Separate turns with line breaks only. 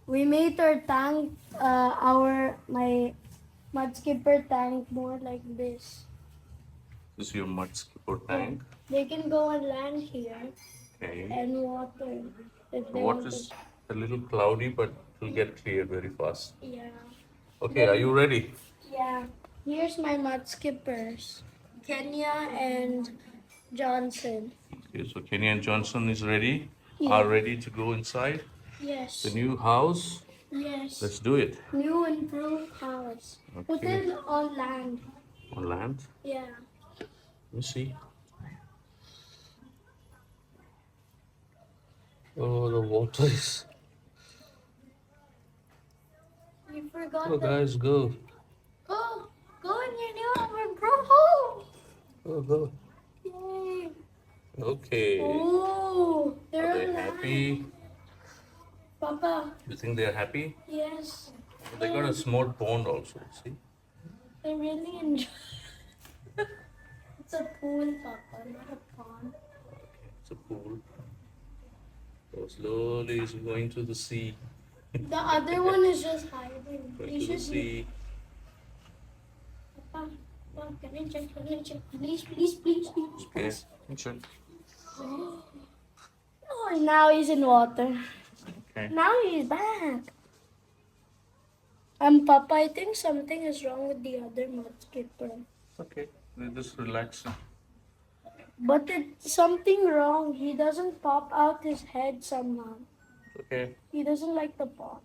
We made our tank, my Mudskipper tank more like this.
This is your Mudskipper
Yeah.
tank.
They can go and land here
Okay.
and water if
The
they
water
want to.
is a little cloudy, but it will get clear very fast.
Yeah.
Okay, are you ready?
Yeah. Here's my Mudskippers, Kenya and Johnson.
Okay, so Kenny and Johnson is ready. Are
Yeah.
ready to go inside the
Yes.
new house.
Yes.
Let's do it.
New improved house. Put
Okay.
it on land.
On land.
Yeah.
Let me see. Oh, the water is.
You forgot
Oh,
the.
guys, go.
Go. Go in your new home. Go home.
Go, go.
Yay.
Okay.
Oh,
Are
they're
they
on land.
happy?
Papa.
You think they're happy?
Yes.
They got a small pond also. See?
They really enjoy. It's a pool, Papa, not a pond.
It's a pool. So slowly it's going to the sea.
The other one is just hiding.
Going
You
to the
should
sea.
Papa, Papa, can I check? Can I check? Please, please, please, please.
Okay. Sure.
Oh, now he's in water.
Okay.
Now he's back. Papa, I think something is wrong with the other Mudskipper.
Okay. They just relax.
But it's something wrong. He doesn't pop out his head somehow.
Okay.
He doesn't like the pond.